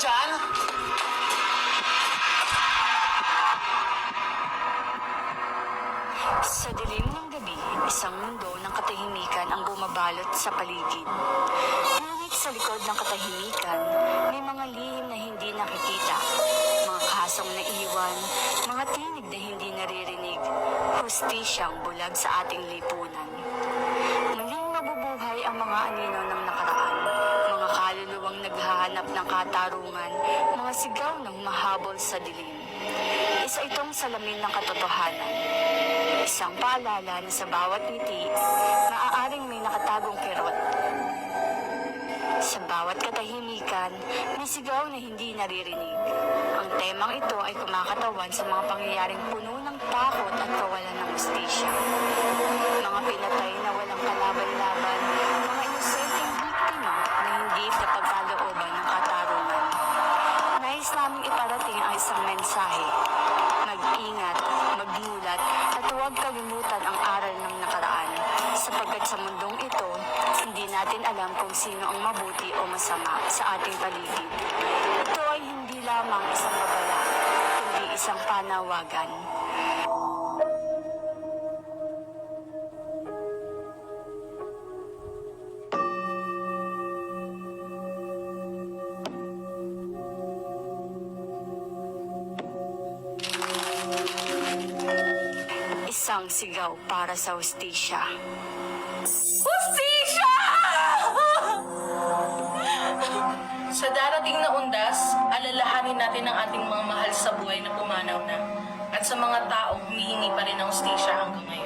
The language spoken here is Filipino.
dyan? Sa dilim ng gabi, isang mundo ng katahimikan ang bumabalot sa paligid. Ngunit sa likod ng katahimikan, may mga lihim na hindi nakikita, mga kasong naiwan, mga tinig na hindi naririnig, hustisyang bulag sa ating lipunan. Muling mabubuhay ang mga anino ng nakaraan, mga kaluluwang naghahanap ng katarungan, mga sigaw ng mahabol sa dilim. Isa itong salamin ng katotohanan. Isang paalala na sa bawat ngiti, maaaring may nakatagong kirot. Sa bawat katahimikan, may sigaw na hindi naririnig. Ang temang ito ay kumakatawan sa mga pangyayaring puno ng takot at kawalan ng hustisya. Mga pinatay na walang kalaban-laban, mga inosenteng biktima na hindi napagkalooban ng katarungan. Nais naming iparating ang isang mensahe. Mag-ingat, magmulat, at huwag kalimutan ang aral ng nakaraan. Sapagkat sa mundong ito, hindi natin alam kung sino ang mabuti o masama sa ating paligid. Ito ay hindi lamang isang babala, kundi isang panawagan. Isang sigaw para sa hustisya. Hustisya! Sa darating na undas, alalahanin natin ang ating mga mahal sa buhay na pumanaw na at sa mga taong humihingi pa rin ng hustisya hanggang ngayon.